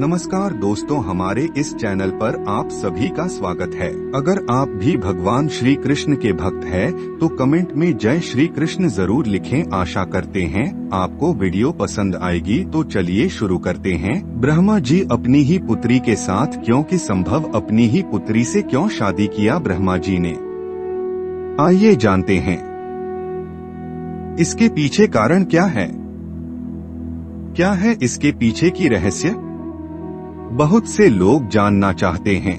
नमस्कार दोस्तों, हमारे इस चैनल पर आप सभी का स्वागत है। अगर आप भी भगवान श्री कृष्ण के भक्त हैं, तो कमेंट में जय श्री कृष्ण जरूर लिखें। आशा करते हैं आपको वीडियो पसंद आएगी। तो चलिए शुरू करते हैं। ब्रह्मा जी अपनी ही पुत्री के साथ क्योंकि संभव अपनी ही पुत्री से क्यों शादी किया ब्रह्मा जी ने, आइए जानते हैं। इसके पीछे कारण क्या है? क्या है इसके पीछे की रहस्य? बहुत से लोग जानना चाहते हैं।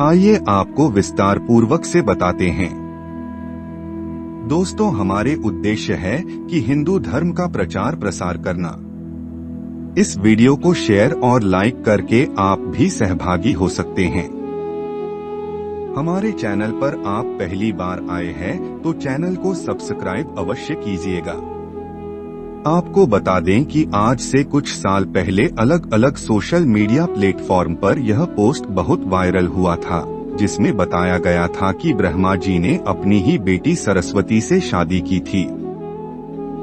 आइए आपको विस्तार पूर्वक से बताते हैं। दोस्तों, हमारे उद्देश्य है कि हिंदू धर्म का प्रचार प्रसार करना। इस वीडियो को शेयर और लाइक करके आप भी सहभागी हो सकते हैं। हमारे चैनल पर आप पहली बार आए हैं तो चैनल को सब्सक्राइब अवश्य कीजिएगा। आपको बता दें कि आज से कुछ साल पहले अलग अलग सोशल मीडिया प्लेटफॉर्म पर यह पोस्ट बहुत वायरल हुआ था, जिसमें बताया गया था कि ब्रह्मा जी ने अपनी ही बेटी सरस्वती से शादी की थी।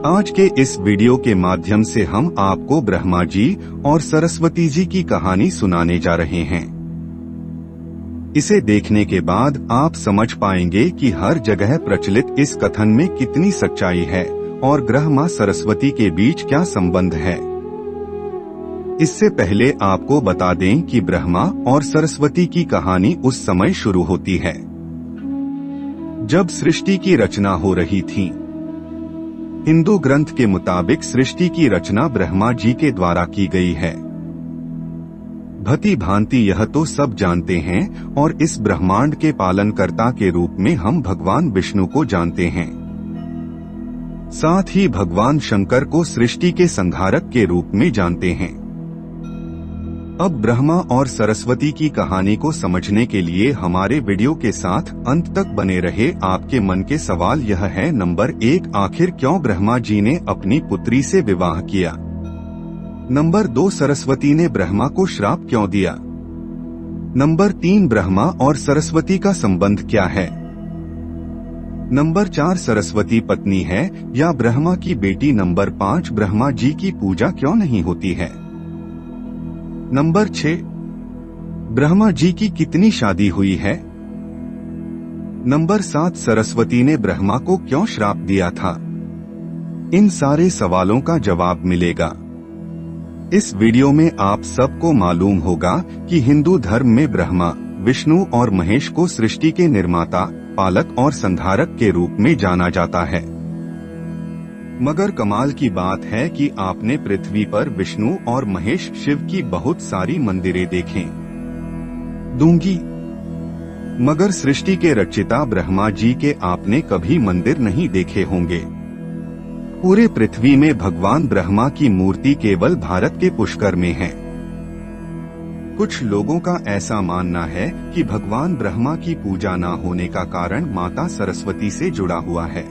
आज के इस वीडियो के माध्यम से हम आपको ब्रह्मा जी और सरस्वती जी की कहानी सुनाने जा रहे हैं। इसे देखने के बाद आप समझ पाएंगे कि हर जगह प्रचलित इस कथन में कितनी सच्चाई है और ग्रह मां सरस्वती के बीच क्या संबंध है। इससे पहले आपको बता दें कि ब्रह्मा और सरस्वती की कहानी उस समय शुरू होती है जब सृष्टि की रचना हो रही थी। हिंदू ग्रंथ के मुताबिक सृष्टि की रचना ब्रह्मा जी के द्वारा की गई है। भली भांति यह तो सब जानते हैं और इस ब्रह्मांड के पालनकर्ता के रूप में हम भगवान विष्णु को जानते हैं। साथ ही भगवान शंकर को सृष्टि के संहारक के रूप में जानते हैं। अब ब्रह्मा और सरस्वती की कहानी को समझने के लिए हमारे वीडियो के साथ अंत तक बने रहे। आपके मन के सवाल यह है, नंबर 1, आखिर क्यों ब्रह्मा जी ने अपनी पुत्री से विवाह किया? नंबर 2, सरस्वती ने ब्रह्मा को श्राप क्यों दिया? नंबर 3, ब्रह्मा और सरस्वती का संबंध क्या है? नंबर 4, सरस्वती पत्नी है या ब्रह्मा की बेटी? नंबर 5, ब्रह्मा जी की पूजा क्यों नहीं होती है? नंबर 6, ब्रह्मा जी की कितनी शादी हुई है? नंबर 7, सरस्वती ने ब्रह्मा को क्यों श्राप दिया था? इन सारे सवालों का जवाब मिलेगा। इस वीडियो में आप सबको मालूम होगा कि हिंदू धर्म में ब्रह्मा, विष्णु और महेश को सृष्टि के निर्माता, पालक और संधारक के रूप में जाना जाता है। मगर कमाल की बात है कि आपने पृथ्वी पर विष्णु और महेश शिव की बहुत सारी मंदिरें देखें दूंगी, मगर सृष्टि के रचयिता ब्रह्मा जी के आपने कभी मंदिर नहीं देखे होंगे। पूरे पृथ्वी में भगवान ब्रह्मा की मूर्ति केवल भारत के पुष्कर में है। कुछ लोगों का ऐसा मानना है कि भगवान ब्रह्मा की पूजा न होने का कारण माता सरस्वती से जुड़ा हुआ है।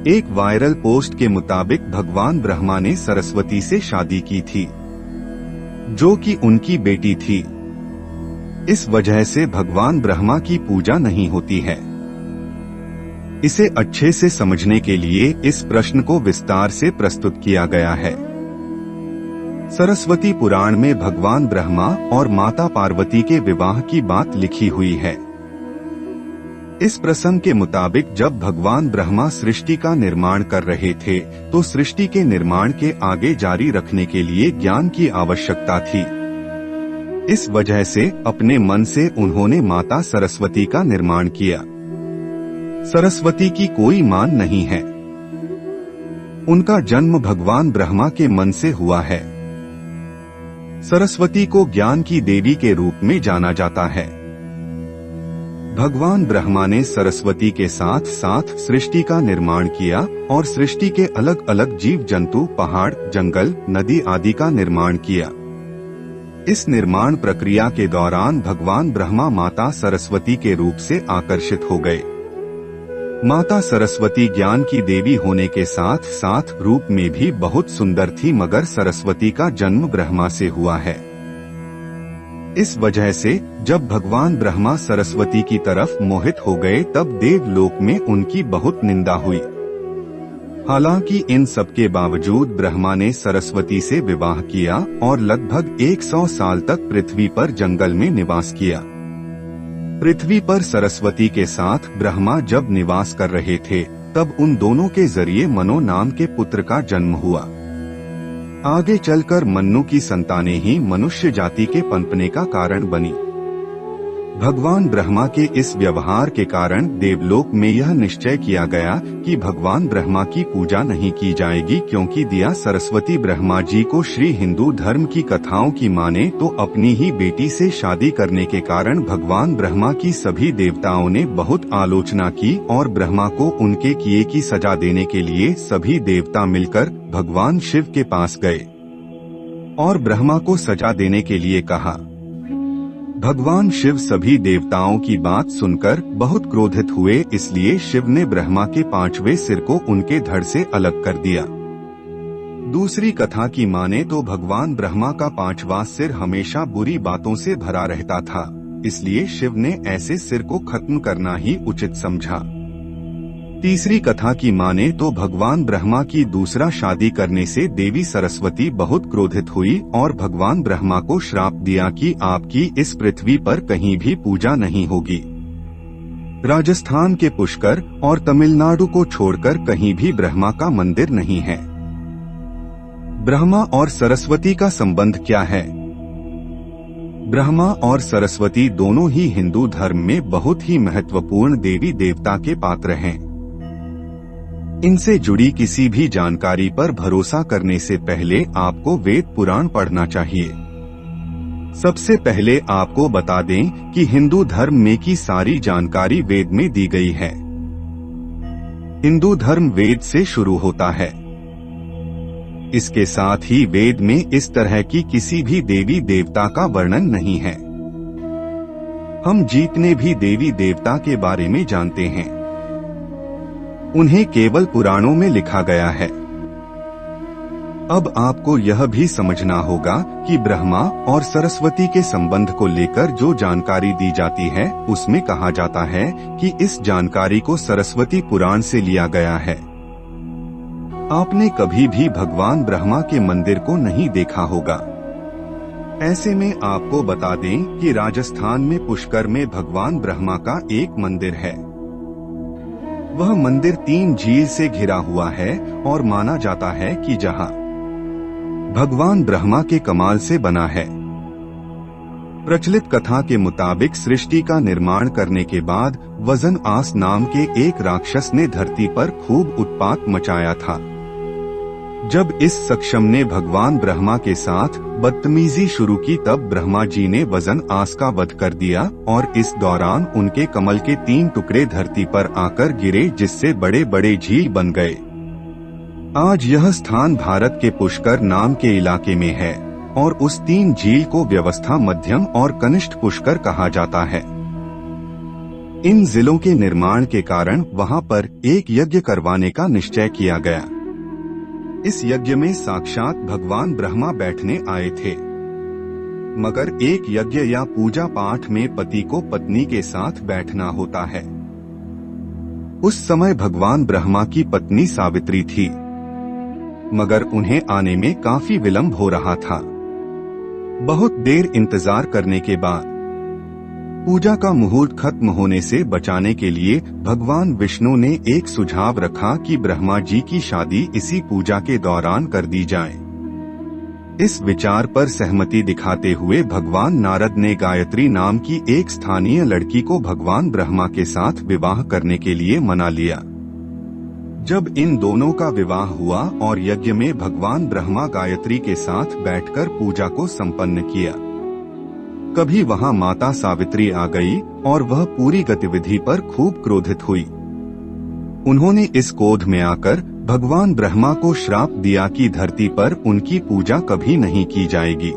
एक वायरल पोस्ट के मुताबिक भगवान ब्रह्मा ने सरस्वती से शादी की थी, जो कि उनकी बेटी थी। इस वजह से भगवान ब्रह्मा की पूजा नहीं होती है। इसे अच्छे से समझने के लिए इस प्रश्न को विस्तार से प्रस्तुत किया गया है। सरस्वती पुराण में भगवान ब्रह्मा और माता पार्वती के विवाह की बात लिखी हुई है। इस प्रसंग के मुताबिक जब भगवान ब्रह्मा सृष्टि का निर्माण कर रहे थे, तो सृष्टि के निर्माण के आगे जारी रखने के लिए ज्ञान की आवश्यकता थी। इस वजह से अपने मन से उन्होंने माता सरस्वती का निर्माण किया। सरस्वती की कोई मान नहीं है। उनका जन्म भगवान ब्रह्मा के मन से हुआ है। सरस्वती को ज्ञान की देवी के रूप में जाना जाता है। भगवान ब्रह्मा ने सरस्वती के साथ साथ सृष्टि का निर्माण किया और सृष्टि के अलग अलग जीव जंतु, पहाड़, जंगल, नदी आदि का निर्माण किया। इस निर्माण प्रक्रिया के दौरान भगवान ब्रह्मा माता सरस्वती के रूप से आकर्षित हो गए। माता सरस्वती ज्ञान की देवी होने के साथ साथ रूप में भी बहुत सुंदर थी, मगर सरस्वती का जन्म ब्रह्मा से हुआ है। इस वजह से जब भगवान ब्रह्मा सरस्वती की तरफ मोहित हो गए, तब देवलोक में उनकी बहुत निंदा हुई। हालांकि इन सब के बावजूद ब्रह्मा ने सरस्वती से विवाह किया और लगभग 100 साल तक पृथ्वी पर जंगल में निवास किया। पृथ्वी पर सरस्वती के साथ ब्रह्मा जब निवास कर रहे थे तब उन दोनों के जरिए मनो नाम के पुत्र का जन्म हुआ। आगे चलकर मन्नु की संतानें ही मनुष्य जाति के पनपने का कारण बनी। भगवान ब्रह्मा के इस व्यवहार के कारण देवलोक में यह निश्चय किया गया कि भगवान ब्रह्मा की पूजा नहीं की जाएगी, क्योंकि दिया सरस्वती ब्रह्मा जी को श्री हिंदू धर्म की कथाओं की माने तो अपनी ही बेटी से शादी करने के कारण भगवान ब्रह्मा की सभी देवताओं ने बहुत आलोचना की और ब्रह्मा को उनके किए की सजा देने के लिए सभी देवता मिलकर भगवान शिव के पास गए और ब्रह्मा को सजा देने के लिए कहा। भगवान शिव सभी देवताओं की बात सुनकर बहुत क्रोधित हुए, इसलिए शिव ने ब्रह्मा के 5वें सिर को उनके धड़ से अलग कर दिया। दूसरी कथा की माने तो भगवान ब्रह्मा का 5वां सिर हमेशा बुरी बातों से भरा रहता था, इसलिए शिव ने ऐसे सिर को खत्म करना ही उचित समझा। तीसरी कथा की माने तो भगवान ब्रह्मा की दूसरा शादी करने से देवी सरस्वती बहुत क्रोधित हुई और भगवान ब्रह्मा को श्राप दिया कि आपकी इस पृथ्वी पर कहीं भी पूजा नहीं होगी। राजस्थान के पुष्कर और तमिलनाडु को छोड़कर कहीं भी ब्रह्मा का मंदिर नहीं है। ब्रह्मा और सरस्वती का संबंध क्या है? ब्रह्मा और सरस्वती दोनों ही हिंदू धर्म में बहुत ही महत्वपूर्ण देवी देवता के पात्र हैं। इनसे जुड़ी किसी भी जानकारी पर भरोसा करने से पहले आपको वेद पुराण पढ़ना चाहिए। सबसे पहले आपको बता दें कि हिंदू धर्म में की सारी जानकारी वेद में दी गई है। हिंदू धर्म वेद से शुरू होता है। इसके साथ ही वेद में इस तरह की किसी भी देवी देवता का वर्णन नहीं है। हम जितने भी देवी देवता के बारे में जानते हैं उन्हें केवल पुराणों में लिखा गया है। अब आपको यह भी समझना होगा कि ब्रह्मा और सरस्वती के संबंध को लेकर जो जानकारी दी जाती है उसमें कहा जाता है कि इस जानकारी को सरस्वती पुराण से लिया गया है। आपने कभी भी भगवान ब्रह्मा के मंदिर को नहीं देखा होगा। ऐसे में आपको बता दें कि राजस्थान में पुष्कर में भगवान ब्रह्मा का एक मंदिर है। वह मंदिर 3 झील से घिरा हुआ है और माना जाता है कि जहां भगवान ब्रह्मा के कमाल से बना है। प्रचलित कथा के मुताबिक सृष्टि का निर्माण करने के बाद वजन आस नाम के एक राक्षस ने धरती पर खूब उत्पात मचाया था। जब इस सक्षम ने भगवान ब्रह्मा के साथ बदतमीजी शुरू की तब ब्रह्मा जी ने वजन आस का वध कर दिया और इस दौरान उनके कमल के 3 टुकड़े धरती पर आकर गिरे, जिससे बड़े बड़े झील बन गए। आज यह स्थान भारत के पुष्कर नाम के इलाके में है और उस 3 झील को व्यवस्था मध्यम और कनिष्ठ पुष्कर कहा जाता है। इन जिलों के निर्माण के कारण वहां पर एक यज्ञ करवाने का निश्चय किया गया। इस यज्ञ में साक्षात भगवान ब्रह्मा बैठने आए थे, मगर एक यज्ञ या पूजा पाठ में पति को पत्नी के साथ बैठना होता है। उस समय भगवान ब्रह्मा की पत्नी सावित्री थी, मगर उन्हें आने में काफी विलंब हो रहा था। बहुत देर इंतजार करने के बाद पूजा का मुहूर्त खत्म होने से बचाने के लिए भगवान विष्णु ने एक सुझाव रखा कि ब्रह्मा जी की शादी इसी पूजा के दौरान कर दी जाए। इस विचार पर सहमति दिखाते हुए भगवान नारद ने गायत्री नाम की एक स्थानीय लड़की को भगवान ब्रह्मा के साथ विवाह करने के लिए मना लिया। जब इन दोनों का विवाह हुआ और यज्ञ में भगवान ब्रह्मा गायत्री के साथ बैठकर पूजा को संपन्न किया, कभी वहां माता सावित्री आ गई और वह पूरी गतिविधि पर खूब क्रोधित हुई। उन्होंने इस क्रोध में आकर भगवान ब्रह्मा को श्राप दिया कि धरती पर उनकी पूजा कभी नहीं की जाएगी।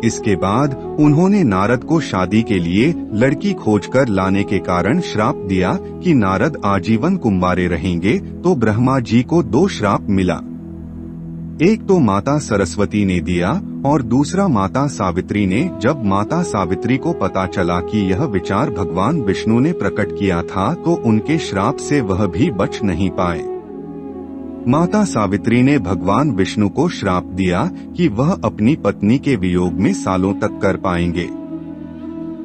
इसके बाद उन्होंने नारद को शादी के लिए लड़की खोजकर लाने के कारण श्राप दिया कि नारद आजीवन कुंवारे रहेंगे। तो ब्रह्मा जी को 2 श्राप मिला। एक तो माता सरस्वती ने दिया और दूसरा माता सावित्री ने। जब माता सावित्री को पता चला कि यह विचार भगवान विष्णु ने प्रकट किया था तो उनके श्राप से वह भी बच नहीं पाए। माता सावित्री ने भगवान विष्णु को श्राप दिया कि वह अपनी पत्नी के वियोग में सालों तक कर पाएंगे।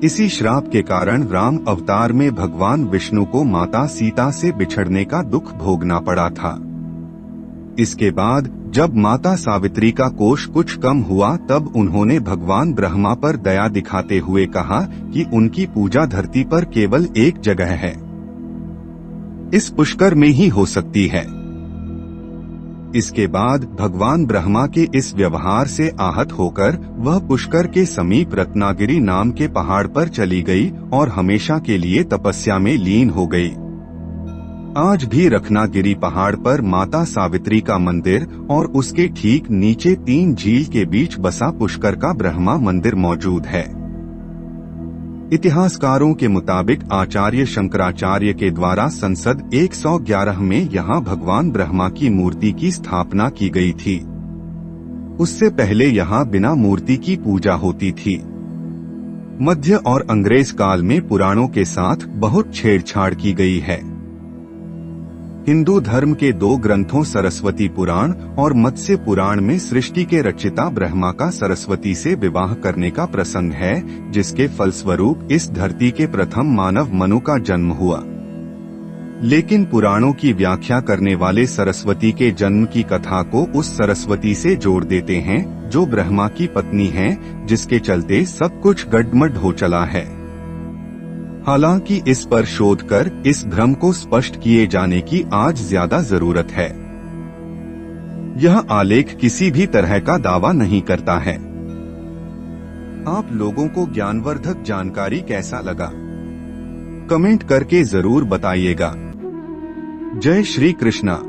इसी श्राप के कारण राम अवतार में भगवान विष्णु को माता सीता से बिछड़ने का दुख भोगना पड़ा था। इसके बाद जब माता सावित्री का कोष कुछ कम हुआ तब उन्होंने भगवान ब्रह्मा पर दया दिखाते हुए कहा कि उनकी पूजा धरती पर केवल एक जगह है, इस पुष्कर में ही हो सकती है। इसके बाद भगवान ब्रह्मा के इस व्यवहार से आहत होकर वह पुष्कर के समीप रत्नागिरी नाम के पहाड़ पर चली गई और हमेशा के लिए तपस्या में लीन हो गई। आज भी रत्नागिरी पहाड़ पर माता सावित्री का मंदिर और उसके ठीक नीचे 3 झील के बीच बसा पुष्कर का ब्रह्मा मंदिर मौजूद है। इतिहासकारों के मुताबिक आचार्य शंकराचार्य के द्वारा संसद 111 में यहाँ भगवान ब्रह्मा की मूर्ति की स्थापना की गई थी। उससे पहले यहाँ बिना मूर्ति की पूजा होती थी। मध्य और अंग्रेज काल में पुराणों के साथ बहुत छेड़छाड़ की गई है। हिंदू धर्म के 2 ग्रंथों सरस्वती पुराण और मत्स्य पुराण में सृष्टि के रचयिता ब्रह्मा का सरस्वती से विवाह करने का प्रसंग है, जिसके फलस्वरूप इस धरती के प्रथम मानव मनु का जन्म हुआ। लेकिन पुराणों की व्याख्या करने वाले सरस्वती के जन्म की कथा को उस सरस्वती से जोड़ देते हैं जो ब्रह्मा की पत्नी है, जिसके चलते सब कुछ गड़बड़ हो चला है। हालांकि इस पर शोध कर इस भ्रम को स्पष्ट किए जाने की आज ज्यादा जरूरत है। यह आलेख किसी भी तरह का दावा नहीं करता है। आप लोगों को ज्ञानवर्धक जानकारी कैसा लगा, कमेंट करके जरूर बताइएगा। जय श्री कृष्णा।